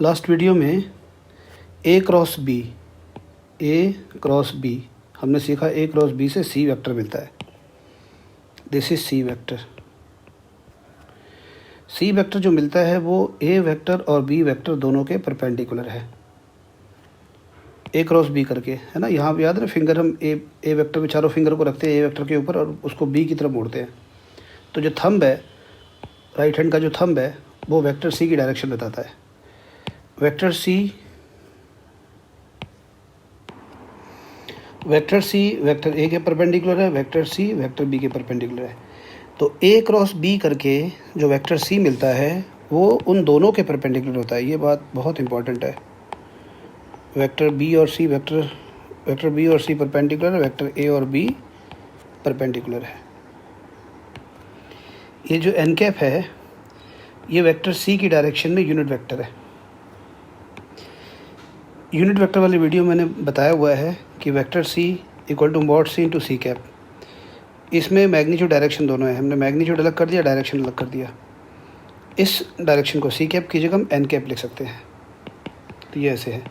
Last video में ए cross B हमने सीखा। ए क्रॉस बी से सी वेक्टर मिलता है। This is C vector. C vector जो मिलता है वो ए वेक्टर और बी वेक्टर दोनों के परपेंडिकुलर है, ए क्रॉस बी करके, है ना। यहाँ पे याद है, फिंगर हम ए वेक्टर पे चारों फिंगर को रखते हैं ए वेक्टर के ऊपर और उसको बी की तरफ मोड़ते हैं। तो जो थंब है, राइट हैंड का जो थंब है, वो वेक्टर सी की डायरेक्शन बताता है। वेक्टर सी वेक्टर ए के परपेंडिकुलर है, वेक्टर सी वेक्टर बी के परपेंडिकुलर है। तो ए क्रॉस बी करके जो वेक्टर सी मिलता है वो उन दोनों के परपेंडिकुलर होता है। ये बात बहुत इंपॉर्टेंट है। वेक्टर बी और सी वेक्टर बी और सी परपेंडिकुलर है, वेक्टर ए और बी परपेंडिकुलर है। ये जो एन कैप है ये वेक्टर सी की डायरेक्शन में यूनिट वेक्टर है। यूनिट वेक्टर वाली वीडियो मैंने बताया हुआ है कि vector C equal to mod C into C cap. इसमें मैग्नीट्यूड डायरेक्शन दोनों है, हमने मैग्नीट्यूड अलग कर दिया, डायरेक्शन अलग कर दिया। इस डायरेक्शन को सी कैप की जगह हम एन कैप लिख सकते हैं। तो ये ऐसे है।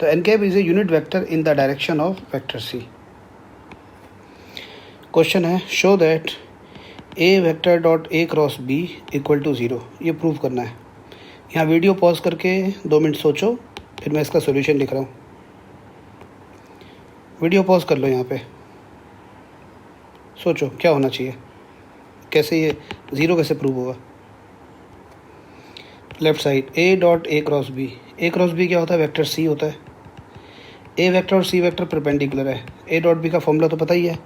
तो n cap is a unit vector in the direction of vector C. Question है, show that A vector dot A cross B equal to 0। ये प्रूव करना है। यहाँ वीडियो पॉज करके 2 मिनट सोचो, फिर मैं इसका सॉल्यूशन लिख रहा हूँ। वीडियो पॉज कर लो, यहाँ पे सोचो क्या होना चाहिए, कैसे ये 0 कैसे प्रूव होगा। Left side A dot A cross B. A cross B क्या होता है? वेक्टर सी होता है। ए वेक्टर और सी वेक्टर परपेंडिकुलर है। ए डॉट बी का फॉर्मूला तो पता ही है,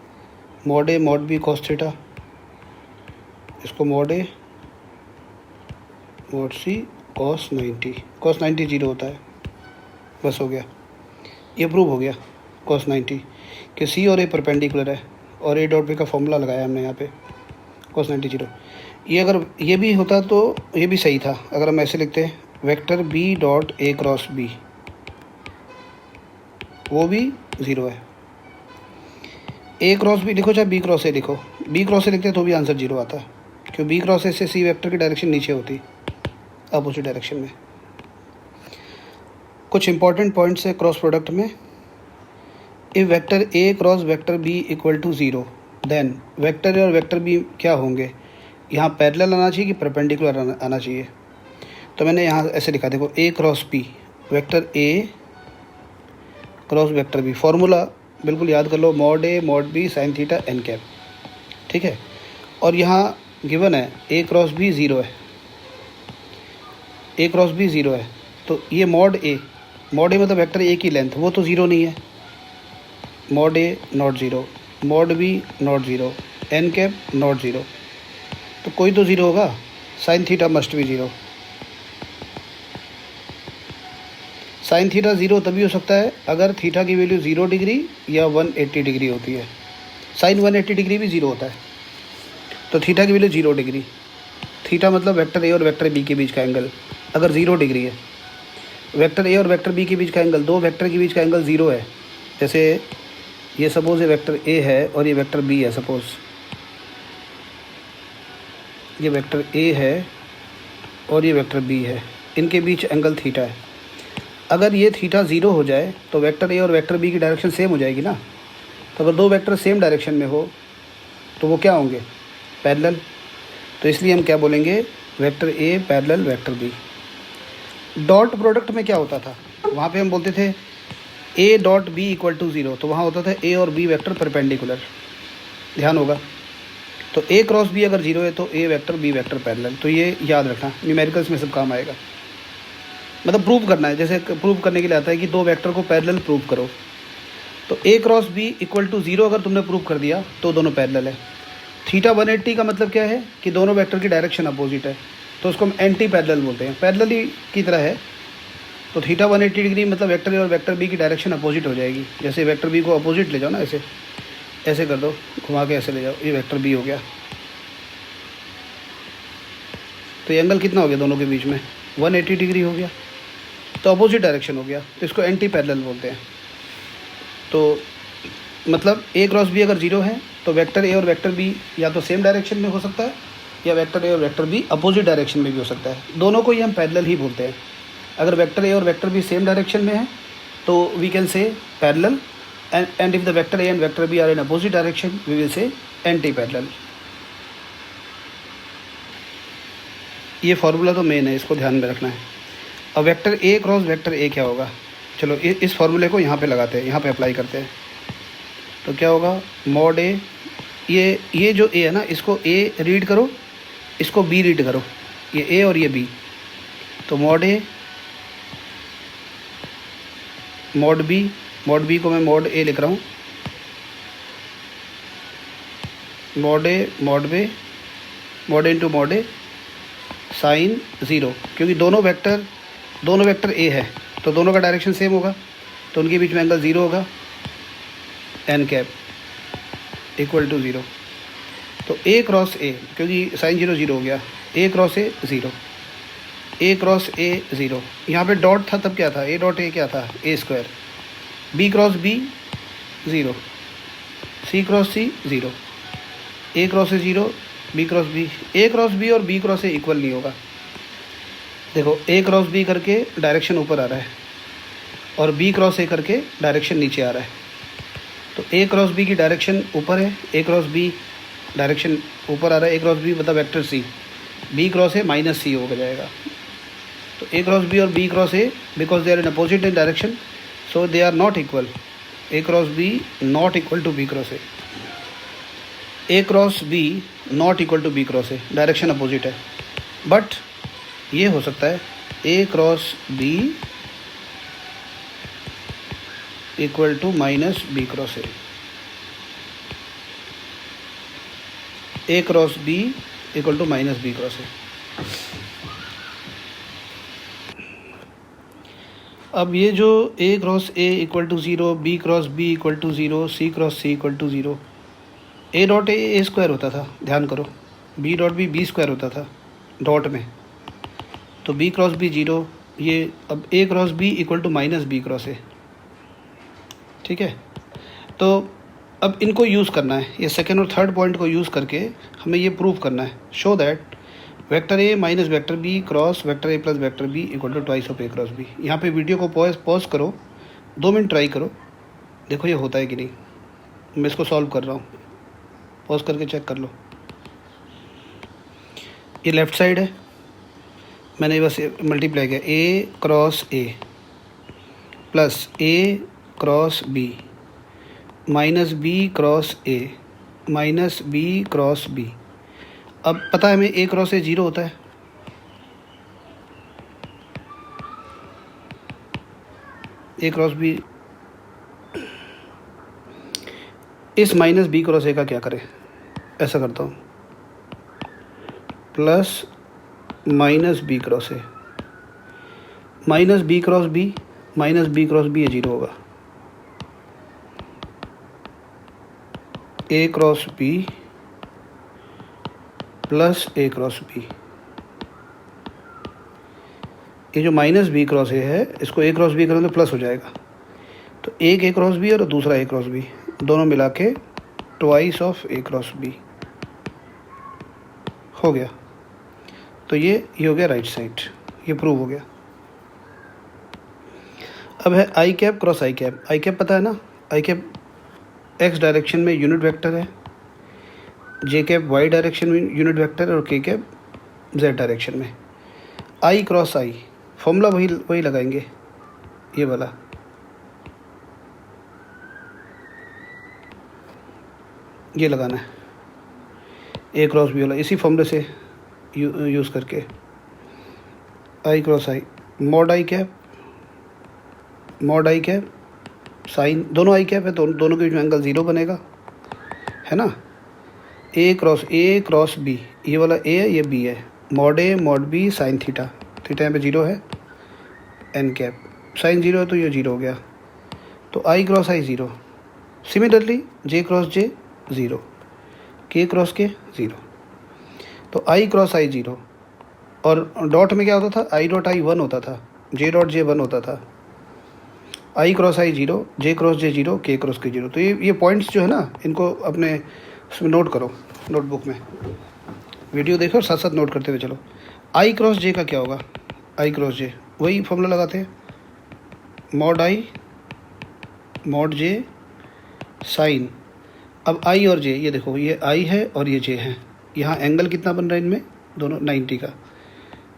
mod A mod B cos theta. इसको mod A mod C cos 90। Cos 90 0 होता है। बस हो गया, ये प्रूव हो गया कॉस 90 कि सी और ए परपेंडिकुलर है और ए डॉट बी का फॉर्मूला लगाया हमने यहाँ पे, कॉस 90 0। ये अगर ये भी होता तो ये भी सही था। अगर हम ऐसे लिखते हैं vector B dot A cross B, वो भी 0 है। ए क्रॉस बी लिखो चाहे बी क्रॉस ए लिखो, बी क्रॉस ए लिखते तो भी आंसर 0 आता है, क्योंकि बी क्रॉस ए से सी वेक्टर की डायरेक्शन नीचे होती, अपोजिट डायरेक्शन में। कुछ इंपॉर्टेंट पॉइंट्स है क्रॉस प्रोडक्ट में। If vector A cross vector B equal to 0 then vector A और वेक्टर बी क्या होंगे? यहाँ पैरेलल आना चाहिए कि परपेंडिकुलर आना चाहिए? तो मैंने यहाँ ऐसे लिखा, देखो A cross B, vector A cross vector B. Formula बिल्कुल याद कर लो, mod A mod B sine theta n cap, ठीक है। और यहाँ गिवन है ए क्रॉस बी 0 है, ए क्रॉस बी 0 है। तो ये मॉड ए मतलब वेक्टर ए की लेंथ, वो तो 0 नहीं है। Mod A not 0, mod B not 0, n cap not 0, तो कोई तो 0 होगा। Sine theta must be 0। Sine theta 0 तभी हो सकता है अगर थीटा की वैल्यू 0 डिग्री या 180 डिग्री होती है। साइन 180 डिग्री भी 0 होता है। तो थीटा की वैल्यू 0 डिग्री, थीटा मतलब वेक्टर ए और वेक्टर बी के बीच का एंगल अगर 0 डिग्री है, वेक्टर ए और वेक्टर बी के बीच का एंगल, दो वेक्टर के बीच का एंगल 0 है। जैसे ये सपोज ये वेक्टर ए है और ये वेक्टर बी है। सपोज ये वेक्टर ए है और ये वेक्टर बी है, इनके बीच एंगल थीटा है। अगर ये थीटा 0 हो जाए तो वेक्टर ए और वेक्टर बी की डायरेक्शन सेम हो जाएगी ना। तो अगर दो वेक्टर सेम डायरेक्शन में हो तो वो क्या होंगे? पैरेलल। तो इसलिए हम क्या बोलेंगे? Vector A parallel vector B. Dot product में क्या होता था? वहाँ पे हम बोलते थे A dot B equal to 0, तो वहाँ होता था ए और बी वेक्टर परपेंडिकुलर, ध्यान होगा। तो ए क्रॉस बी अगर 0 है तो ए वेक्टर बी वेक्टर पैरेलल। तो ये याद रखना, न्यूमेरिकल्स में सब काम आएगा। मतलब प्रूव करना है, जैसे प्रूव करने के लिए आता है कि दो वेक्टर को पैरेलल प्रूव करो। तो A cross B equal to 0 अगर तुमने प्रूव कर दिया तो दोनों पैरेलल है। थीटा 180 का मतलब क्या है? कि दोनों वेक्टर की डायरेक्शन अपोजिट है, तो उसको हम एंटी पैरेलल बोलते हैं। पैरेलल ही की तरह है। तो थीटा 180 डिग्री मतलब वेक्टर ए और वेक्टर बी की डायरेक्शन अपोजिट हो जाएगी। जैसे वेक्टर बी को अपोजिट ले जाओ ना, ऐसे ऐसे कर दो, घुमा के ऐसे ले जाओ, ये वेक्टर बी हो गया। तो ये एंगल कितना हो गया दोनों के बीच में? 180 डिग्री हो गया, तो अपोजिट डायरेक्शन हो गया, तो इसको एंटी पैरेलल बोलते हैं। तो मतलब ए क्रॉस बी अगर 0 है तो वेक्टर ए और वेक्टर बी या तो सेम डायरेक्शन में हो सकता है या वेक्टर ए और वेक्टर बी अपोजिट डायरेक्शन में भी हो सकता है। दोनों को ही हम पैरेलल ही बोलते हैं। अगर वेक्टर ए और वेक्टर बी सेम डायरेक्शन में है तो we can say parallel, and if the vector A and vector B are in opposite direction we will say anti parallel. ये फार्मूला तो मेन है, इसको ध्यान में रखना है। अब vector A cross vector A क्या होगा, चलो इस फार्मूले को यहाँ पे लगाते हैं, यहाँ पे अप्लाई करते हैं। तो क्या होगा, मॉड ए, ये जो ए है ना, इसको ए रीड करो, इसको बी रीड करो, ये ए और ये बी। तो मॉड ए मॉड बी को मैं मॉड ए लिख रहा हूँ, mod A mod B, mod into mod A sine 0, क्योंकि दोनों वेक्टर ए है तो दोनों का डायरेक्शन सेम होगा, तो उनके बीच में एंगल 0 होगा, एन कैप इक्वल टू 0। तो ए क्रॉस ए, क्योंकि साइन 0 0 हो गया, ए cross A 0, A cross A 0। यहाँ पे डॉट था तब क्या था, ए डॉट ए क्या था, A square. B cross B 0, C cross C 0, A cross A 0, B cross B. A cross B और बी क्रॉस ए इक्वल नहीं होगा। देखो ए क्रॉस बी करके डायरेक्शन ऊपर आ रहा है और बी क्रॉस ए करके डायरेक्शन नीचे आ रहा है। तो ए क्रॉस बी की डायरेक्शन ऊपर है, ए क्रॉस बी डायरेक्शन ऊपर आ रहा है, ए क्रॉस बी मतलब vector C, B cross A minus C हो जाएगा। तो ए क्रॉस बी और B cross A, because they are in opposite in direction, so they are not equal. A cross B not equal to B cross A, A cross B not equal to B cross A, direction opposite है। But ये हो सकता है A cross B equal to minus B cross A, A cross B equal to minus B cross A. अब ये जो A cross A equal to 0, B cross B equal to 0, C cross C equal to 0, A dot A square होता था, ध्यान करो, B dot B square होता था dot में, तो बी क्रॉस बी 0, ये अब A cross B equal to minus B cross A. ठीक है, तो अब इनको यूज़ करना है, ये सेकेंड और थर्ड पॉइंट को यूज़ करके हमें ये प्रूव करना है, show that vector A minus vector B cross vector A plus vector B equal to twice of A cross B. यहाँ पे वीडियो को पॉज करो, 2 मिनट ट्राई करो, देखो ये होता है कि नहीं। मैं इसको सॉल्व कर रहा हूँ, पॉज करके चेक कर लो। ये लेफ़्ट साइड है, मैंने बस मल्टीप्लाई किया, A cross A plus A cross B minus B cross A minus B cross B. अब पता है हमें ए क्रॉस ए 0 होता है, ए क्रॉस बी। इस माइनस बी क्रॉस ए का क्या करें, ऐसा करता हूँ, plus minus B cross A, minus B cross B minus B cross B, ये 0 होगा, A cross B plus A cross B. ये जो माइनस बी क्रॉस ए है, इसको ए क्रॉस बी करें तो प्लस हो जाएगा, तो एक ए क्रॉस बी और दूसरा ए क्रॉस बी, दोनों मिला के twice of A cross B हो गया। तो ये हो गया राइट साइड, ये प्रूव हो गया। अब है आई कैप क्रॉस आई कैप। आई कैप पता है ना, आई कैप एक्स डायरेक्शन में यूनिट वेक्टर है, जे कैप वाई डायरेक्शन में यूनिट वेक्टर है और के कैप जेड डायरेक्शन में। आई क्रॉस आई फॉर्मूला वही लगाएंगे, ये वाला, ये लगाना है ए क्रॉस बी वाला, इसी फॉर्मूले से यूज़ करके i cross i, mod i cap sine, दोनों आई कैप है तो दोनों के बीच में एंगल 0 बनेगा, है ना। ए क्रॉस बी, ये वाला ए है ये बी है, mod A mod B sine theta, theta यहाँ पे 0 है, एन कैप साइन 0 है तो ये 0 हो गया, तो आई क्रॉस आई 0। सिमिलरली जे क्रॉस जे 0, के क्रॉस के 0, तो आई क्रॉस आई 0। और डॉट में क्या होता था, आई डॉट आई 1 होता था, जे डॉट जे 1 होता था, आई क्रॉस आई 0, जे क्रॉस जे 0, के क्रॉस के 0। तो ये पॉइंट्स जो है ना, इनको अपने उसमें नोट करो, नोटबुक में वीडियो देखो और साथ साथ नोट करते हुए चलो। आई क्रॉस जे का क्या होगा, आई क्रॉस जे वही फॉर्मूला लगाते हैं, mod I mod J sine. अब आई और जे, ये देखो ये आई है और ये जे है, यहाँ एंगल कितना बन रहा है इनमें दोनों 90 का,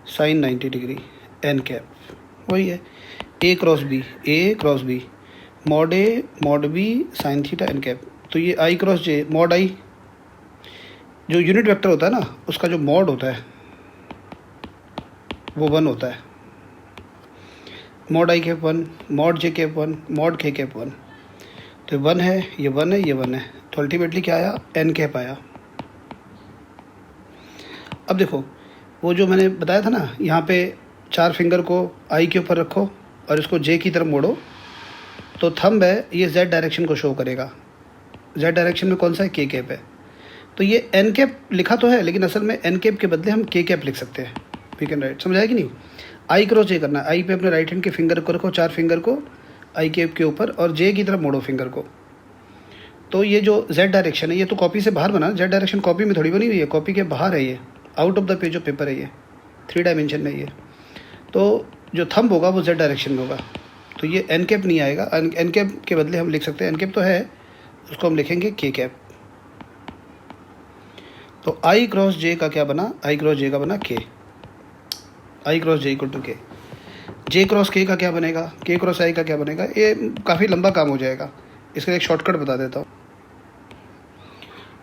साइन 90 डिग्री, एन कैप वही है, A cross B, mod A mod B sine theta n cap. तो ये आई क्रॉस जे मॉड आई, जो यूनिट वेक्टर होता है ना उसका जो मॉड होता है वो 1 होता है, mod i cap 1, mod J cap 1, mod के कैप 1। तो 1 है, ये 1 है, ये 1 है, तो अल्टीमेटली क्या आया, एन कैप आया। अब देखो वो जो मैंने बताया था ना, यहाँ पे 4 फिंगर को आई के ऊपर रखो और इसको जे की तरफ मोड़ो, तो थंब है ये जेड डायरेक्शन को शो करेगा। जेड डायरेक्शन में कौन सा है, के कैप है। तो ये एन कैप लिखा तो है लेकिन असल में एन कैप के बदले हम के कैप लिख सकते हैं, वी कैन राइट। समझ आया कि नहीं। आई क्रॉस जे करना है, आई पे अपने राइट हैंड के फिंगर को रखो, 4 फिंगर को आई कैप के ऊपर और जे की तरफ मोड़ो फिंगर को। तो ये जो जेड डायरेक्शन है ये तो कॉपी से बाहर बना, जेड डायरेक्शन कॉपी में थोड़ी बनी हुई है, कॉपी के बाहर है, ये out of the page of paper है, ये 3 डायमेंशन में ये। तो जो थंब होगा वो जेड डायरेक्शन में होगा, तो ये एन कैप नहीं आएगा। एन कैप के बदले हम लिख सकते हैं, एन कैप तो है उसको हम लिखेंगे के कैप। तो आई क्रॉस जे का क्या बना, आई क्रॉस जे का बना के, आई क्रॉस जे इक्वल टू के। जे क्रॉस के का क्या बनेगा, के क्रॉस आई का क्या बनेगा, ये काफ़ी लंबा काम हो जाएगा, इसका एक शॉर्टकट बता देता हूँ।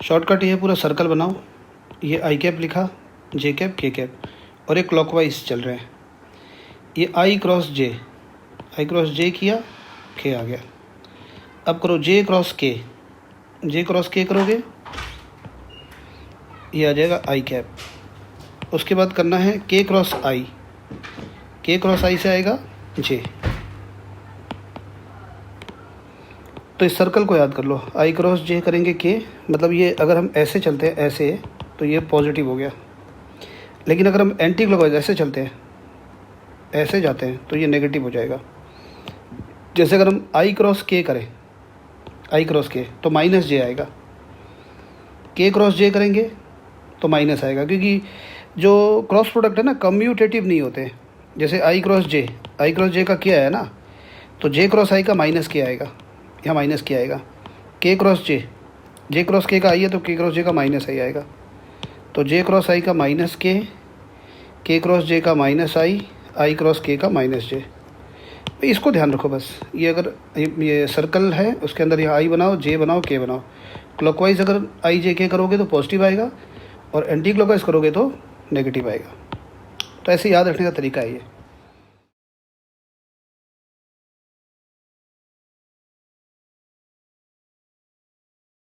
शॉर्टकट ये पूरा सर्कल बनाओ, ये आई कैप लिखा, जे कैप के कैप, और ये क्लॉकवाइज चल रहे हैं। ये आई क्रॉस जे किया, के आ गया। अब करो जे क्रॉस के करोगे, ये आ जाएगा आई कैप। उसके बाद करना है के क्रॉस आई से आएगा जे। तो इस सर्कल को याद कर लो, आई क्रॉस जे करेंगे के, मतलब ये अगर हम ऐसे चलते हैं ऐसे तो ये पॉजिटिव हो गया, लेकिन अगर हम एंटी क्लॉकवाइज ऐसे चलते हैं ऐसे जाते हैं तो ये नेगेटिव हो जाएगा। जैसे अगर हम आई क्रॉस के करें, आई क्रॉस के तो माइनस जे आएगा, के क्रॉस जे करेंगे तो माइनस आएगा, क्योंकि जो क्रॉस प्रोडक्ट है ना कम्यूटेटिव नहीं होते। जैसे आई क्रॉस जे का क्या है ना, तो जे क्रॉस आई का माइनस के आएगा, यहाँ माइनस के आएगा। के क्रॉस जे क्रॉस के का आई है तो के क्रॉस जे का माइनस आई आएगा। तो जे क्रॉस आई का माइनस के क्रॉस जे का माइनस आई क्रॉस के का माइनस जे। इसको ध्यान रखो बस, ये अगर ये सर्कल है उसके अंदर ये आई बनाओ, जे बनाओ, के बनाओ। क्लॉकवाइज अगर आई जे के करोगे तो पॉजिटिव आएगा और एंटी क्लॉकवाइज करोगे तो नेगेटिव आएगा। तो ऐसे याद रखने का तरीका है ये।